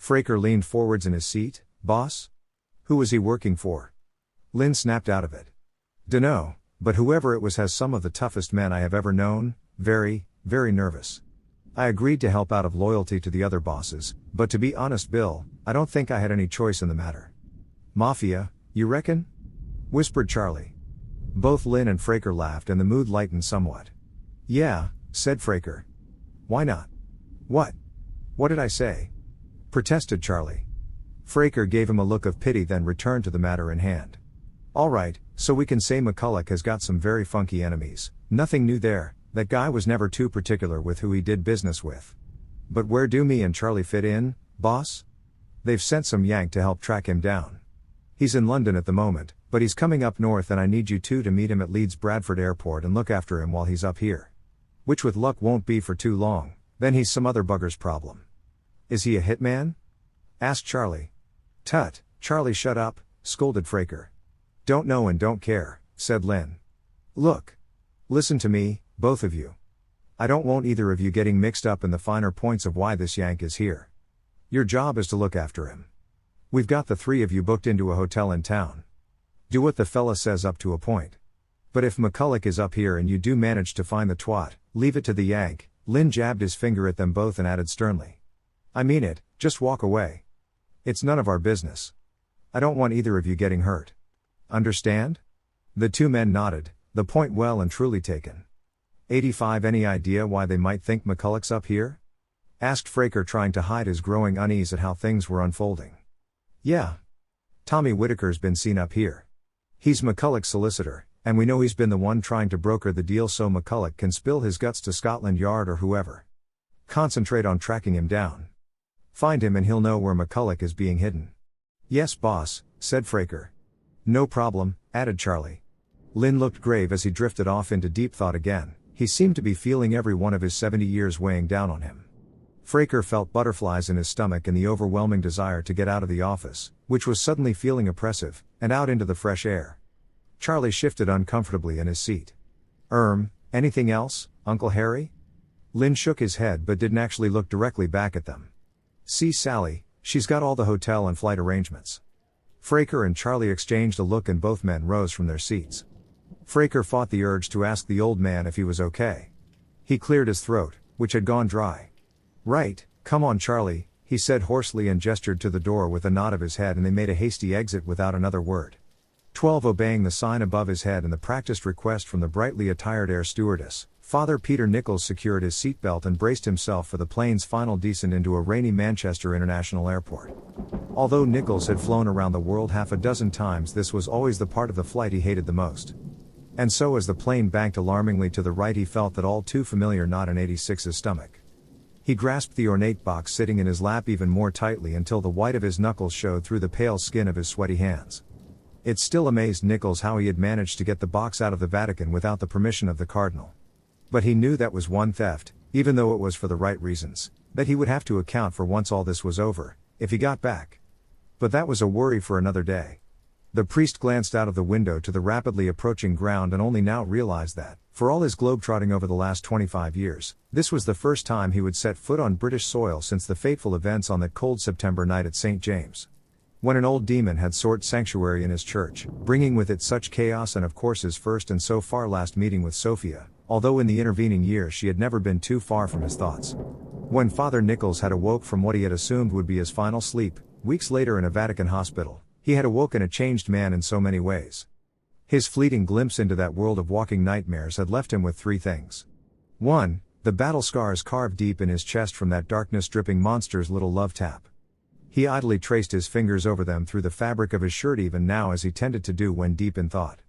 Fraker leaned forwards in his seat. Boss? Who was he working for? Lynn snapped out of it. Dunno, but whoever it was has some of the toughest men I have ever known, very, very nervous. I agreed to help out of loyalty to the other bosses, but to be honest, Bill, I don't think I had any choice in the matter. Mafia, you reckon? Whispered Charlie. Both Lynn and Fraker laughed and the mood lightened somewhat. Yeah, said Fraker. Why not? What? What did I say? Protested Charlie. Fraker gave him a look of pity, then returned to the matter in hand. All right, so we can say McCulloch has got some very funky enemies. Nothing new there, that guy was never too particular with who he did business with. But where do me and Charlie fit in, boss? They've sent some yank to help track him down. He's in London at the moment, but he's coming up north and I need you two to meet him at Leeds Bradford Airport and look after him while he's up here. Which with luck won't be for too long, then he's some other bugger's problem. Is he a hitman? Asked Charlie. Tut, Charlie, shut up, scolded Fraker. Don't know and don't care, said Lynn. Look. Listen to me, both of you. I don't want either of you getting mixed up in the finer points of why this yank is here. Your job is to look after him. We've got the three of you booked into a hotel in town. Do what the fella says up to a point. But if McCulloch is up here and you do manage to find the twat, leave it to the yank. Lynn jabbed his finger at them both and added sternly. I mean it, just walk away. It's none of our business. I don't want either of you getting hurt. Understand? The two men nodded, the point well and truly taken. 85 Any idea why they might think McCulloch's up here? Asked Fraker, trying to hide his growing unease at how things were unfolding. Yeah. Tommy Whitaker's been seen up here. He's McCulloch's solicitor, and we know he's been the one trying to broker the deal so McCulloch can spill his guts to Scotland Yard or whoever. Concentrate on tracking him down. Find him and he'll know where McCulloch is being hidden. Yes, boss, said Fraker. No problem, added Charlie. Lynn looked grave as he drifted off into deep thought again. He seemed to be feeling every one of his 70 years weighing down on him. Fraker felt butterflies in his stomach and the overwhelming desire to get out of the office, which was suddenly feeling oppressive, and out into the fresh air. Charlie shifted uncomfortably in his seat. Anything else, Uncle Harry? Lynn shook his head but didn't actually look directly back at them. See Sally, she's got all the hotel and flight arrangements. Fraker and Charlie exchanged a look and both men rose from their seats. Fraker fought the urge to ask the old man if he was okay. He cleared his throat, which had gone dry. Right, come on Charlie, he said hoarsely and gestured to the door with a nod of his head, and they made a hasty exit without another word. 12 Obeying the sign above his head and the practiced request from the brightly attired air stewardess, Father Peter Nichols secured his seatbelt and braced himself for the plane's final descent into a rainy Manchester International Airport. Although Nichols had flown around the world half a dozen times, this was always the part of the flight he hated the most. And so as the plane banked alarmingly to the right, he felt that all too familiar knot in 86's stomach. He grasped the ornate box sitting in his lap even more tightly until the white of his knuckles showed through the pale skin of his sweaty hands. It still amazed Nichols how he had managed to get the box out of the Vatican without the permission of the Cardinal. But he knew that was one theft, even though it was for the right reasons, that he would have to account for once all this was over, if he got back. But that was a worry for another day. The priest glanced out of the window to the rapidly approaching ground and only now realized that, for all his globetrotting over the last 25 years, this was the first time he would set foot on British soil since the fateful events on that cold September night at St. James. When an old demon had sought sanctuary in his church, bringing with it such chaos and of course his first and so far last meeting with Sophia, although in the intervening years she had never been too far from his thoughts. When Father Nichols had awoke from what he had assumed would be his final sleep, weeks later in a Vatican hospital, he had awoken a changed man in so many ways. His fleeting glimpse into that world of walking nightmares had left him with three things. 1. The battle scars carved deep in his chest from that darkness-dripping monster's little love tap. He idly traced his fingers over them through the fabric of his shirt even now, as he tended to do when deep in thought.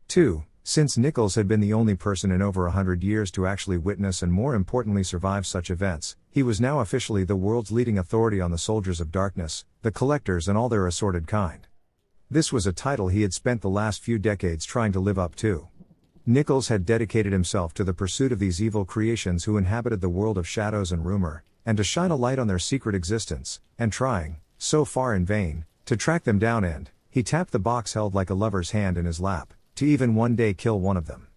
2. Since Nichols had been the only person in over 100 years to actually witness and more importantly survive such events, he was now officially the world's leading authority on the soldiers of darkness, the collectors and all their assorted kind. This was a title he had spent the last few decades trying to live up to. Nichols had dedicated himself to the pursuit of these evil creations who inhabited the world of shadows and rumor, and to shine a light on their secret existence, and trying, so far in vain, to track them down, and he tapped the box held like a lover's hand in his lap, to even one day kill one of them.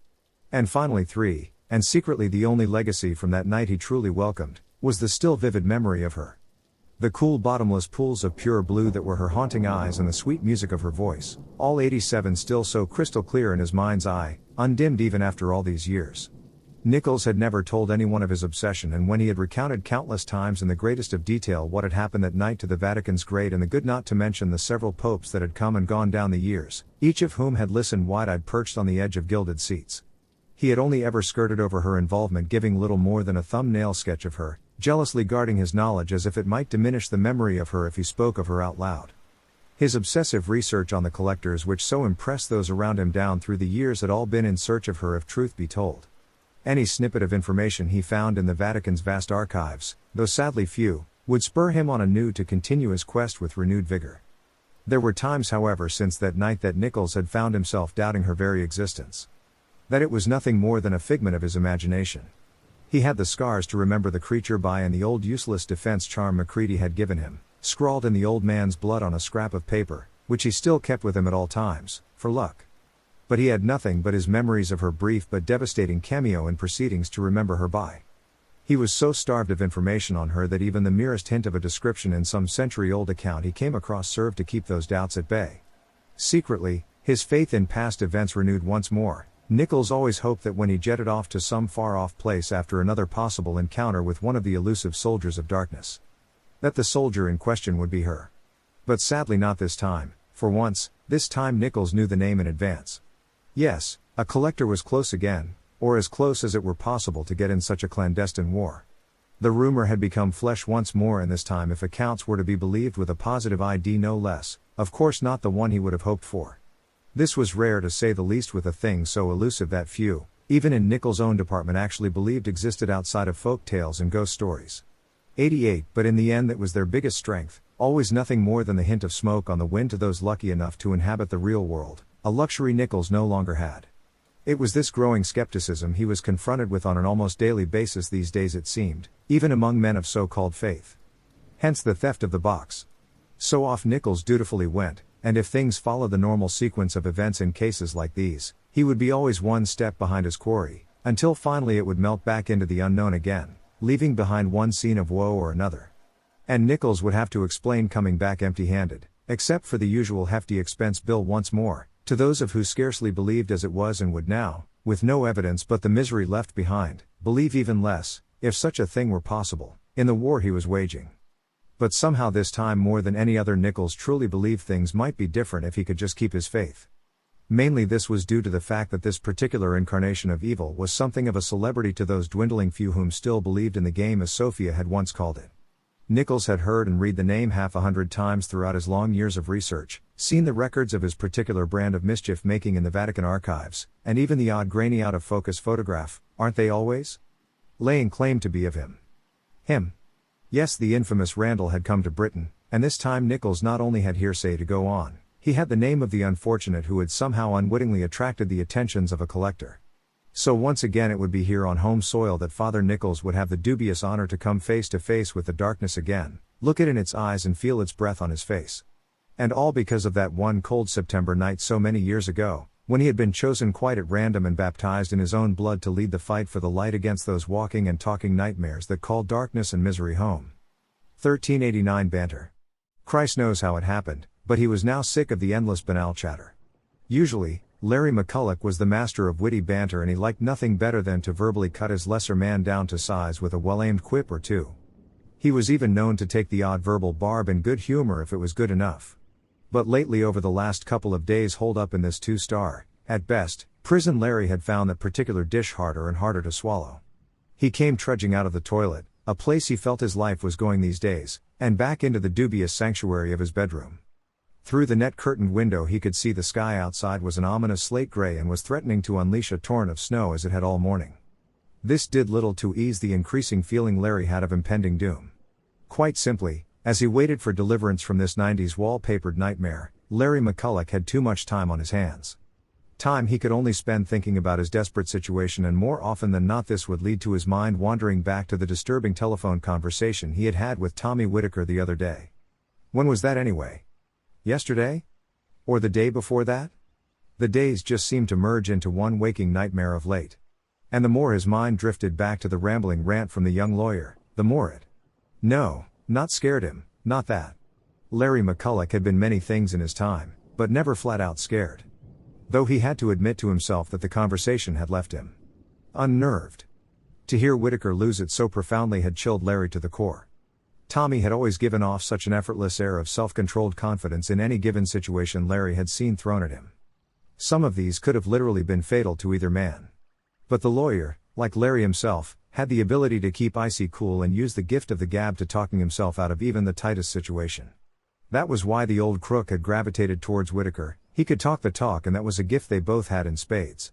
And finally 3, and secretly the only legacy from that night he truly welcomed, was the still vivid memory of her. The cool bottomless pools of pure blue that were her haunting eyes and the sweet music of her voice, all 87 still so crystal clear in his mind's eye, undimmed even after all these years. Nichols had never told anyone of his obsession, and when he had recounted countless times in the greatest of detail what had happened that night to the Vatican's great and the good, not to mention the several popes that had come and gone down the years, each of whom had listened wide-eyed perched on the edge of gilded seats. He had only ever skirted over her involvement, giving little more than a thumbnail sketch of her, jealously guarding his knowledge as if it might diminish the memory of her if he spoke of her out loud. His obsessive research on the collectors which so impressed those around him down through the years had all been in search of her, if truth be told. Any snippet of information he found in the Vatican's vast archives, though sadly few, would spur him on anew to continue his quest with renewed vigor. There were times, however, since that night that Nichols had found himself doubting her very existence. That it was nothing more than a figment of his imagination. He had the scars to remember the creature by, and the old useless defense charm Macready had given him, scrawled in the old man's blood on a scrap of paper, which he still kept with him at all times, for luck. But he had nothing but his memories of her brief but devastating cameo in proceedings to remember her by. He was so starved of information on her that even the merest hint of a description in some century-old account he came across served to keep those doubts at bay. Secretly, his faith in past events renewed once more, Nichols always hoped that when he jetted off to some far-off place after another possible encounter with one of the elusive soldiers of darkness, that the soldier in question would be her. But sadly not this time. For once, this time Nichols knew the name in advance. Yes, a collector was close again, or as close as it were possible to get in such a clandestine war. The rumor had become flesh once more, and this time, if accounts were to be believed, with a positive ID no less, of course not the one he would have hoped for. This was rare, to say the least, with a thing so elusive that few, even in Nichols' own department, actually believed existed outside of folk tales and ghost stories. 88, but in the end that was their biggest strength, always nothing more than the hint of smoke on the wind to those lucky enough to inhabit the real world, a luxury Nichols no longer had. It was this growing skepticism he was confronted with on an almost daily basis these days, it seemed, even among men of so-called faith. Hence the theft of the box. So off Nichols dutifully went, and if things followed the normal sequence of events in cases like these, he would be always one step behind his quarry, until finally it would melt back into the unknown again, leaving behind one scene of woe or another. And Nichols would have to explain coming back empty-handed, except for the usual hefty expense bill once more, to those of who scarcely believed as it was and would now, with no evidence but the misery left behind, believe even less, if such a thing were possible, in the war he was waging. But somehow this time more than any other Nichols truly believed things might be different if he could just keep his faith. Mainly this was due to the fact that this particular incarnation of evil was something of a celebrity to those dwindling few whom still believed in the game, as Sophia had once called it. Nichols had heard and read the name 100 times throughout his long years of research, seen the records of his particular brand of mischief-making in the Vatican archives, and even the odd grainy out-of-focus photograph, aren't they always? Laying claim to be of him. Him. Yes, the infamous Randall had come to Britain, and this time Nichols not only had hearsay to go on, he had the name of the unfortunate who had somehow unwittingly attracted the attentions of a collector. So once again it would be here on home soil that Father Nichols would have the dubious honor to come face to face with the darkness again, look it in its eyes and feel its breath on his face. And all because of that one cold September night so many years ago, when he had been chosen quite at random and baptized in his own blood to lead the fight for the light against those walking and talking nightmares that call darkness and misery home. 1389 banter. Christ knows how it happened, but he was now sick of the endless banal chatter. Usually, Larry McCulloch was the master of witty banter, and he liked nothing better than to verbally cut his lesser man down to size with a well-aimed quip or two. He was even known to take the odd verbal barb in good humor if it was good enough. But lately, over the last couple of days holed up in this 2-star, at best, prison, Larry had found that particular dish harder and harder to swallow. He came trudging out of the toilet, a place he felt his life was going these days, and back into the dubious sanctuary of his bedroom. Through the net-curtained window he could see the sky outside was an ominous slate gray and was threatening to unleash a torrent of snow as it had all morning. This did little to ease the increasing feeling Larry had of impending doom. Quite simply, as he waited for deliverance from this 90s wallpapered nightmare, Larry McCulloch had too much time on his hands. Time he could only spend thinking about his desperate situation, and more often than not this would lead to his mind wandering back to the disturbing telephone conversation he had had with Tommy Whitaker the other day. When was that anyway? Yesterday? Or the day before that? The days just seemed to merge into one waking nightmare of late. And the more his mind drifted back to the rambling rant from the young lawyer, the more it. No, not scared him, Not that. Larry McCulloch had been many things in his time, but never flat out scared. Though he had to admit to himself that the conversation had left him unnerved. To hear Whitaker lose it so profoundly had chilled Larry to the core. Tommy had always given off such an effortless air of self-controlled confidence in any given situation Larry had seen thrown at him. Some of these could have literally been fatal to either man. But the lawyer, like Larry himself, had the ability to keep icy cool and use the gift of the gab to talking himself out of even the tightest situation. That was why the old crook had gravitated towards Whitaker. He could talk the talk, and that was a gift they both had in spades.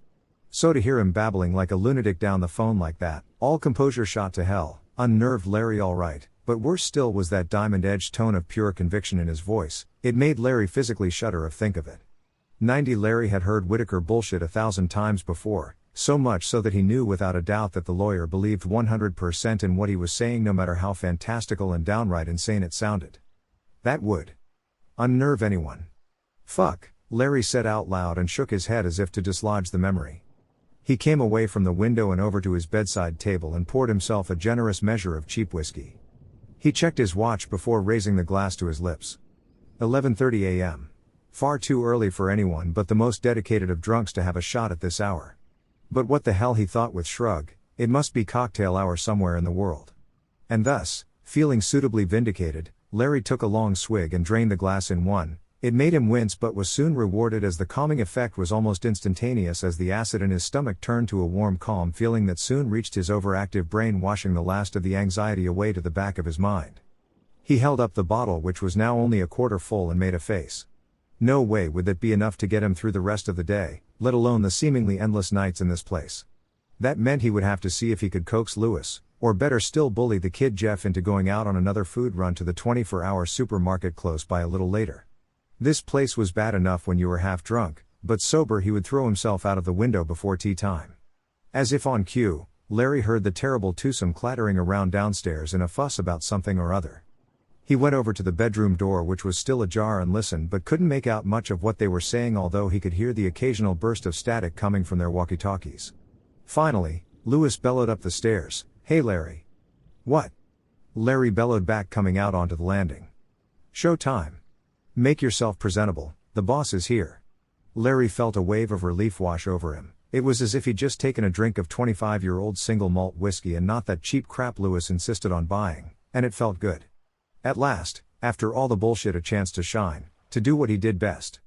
So to hear him babbling like a lunatic down the phone like that, all composure shot to hell, unnerved Larry all right, but worse still was that diamond-edged tone of pure conviction in his voice. It made Larry physically shudder of think of it. 90 Larry had heard Whitaker bullshit 1,000 times before, so much so that he knew without a doubt that the lawyer believed 100% in what he was saying, no matter how fantastical and downright insane it sounded. That would unnerve anyone. Fuck, Larry said out loud and shook his head as if to dislodge the memory. He came away from the window and over to his bedside table and poured himself a generous measure of cheap whiskey. He checked his watch before raising the glass to his lips. 11:30 a.m. Far too early for anyone but the most dedicated of drunks to have a shot at this hour. But what the hell, he thought with shrug, it must be cocktail hour somewhere in the world. And thus, feeling suitably vindicated, Larry took a long swig and drained the glass in one. It made him wince but was soon rewarded as the calming effect was almost instantaneous as the acid in his stomach turned to a warm calm feeling that soon reached his overactive brain, washing the last of the anxiety away to the back of his mind. He held up the bottle, which was now only a quarter full, and made a face. No way would that be enough to get him through the rest of the day, let alone the seemingly endless nights in this place. That meant he would have to see if he could coax Lewis, or better still bully the kid Jeff, into going out on another food run to the 24-hour supermarket close by a little later. This place was bad enough when you were half drunk, but sober he would throw himself out of the window before tea time. As if on cue, Larry heard the terrible twosome clattering around downstairs in a fuss about something or other. He went over to the bedroom door, which was still ajar, and listened, but couldn't make out much of what they were saying, although he could hear the occasional burst of static coming from their walkie-talkies. Finally, Lewis bellowed up the stairs, "Hey Larry." "What?" Larry bellowed back, coming out onto the landing. "Show time. Make yourself presentable, the boss is here." Larry felt a wave of relief wash over him. It was as if he'd just taken a drink of 25-year-old single malt whiskey and not that cheap crap Lewis insisted on buying, and it felt good. At last, after all the bullshit, a chance to shine, to do what he did best.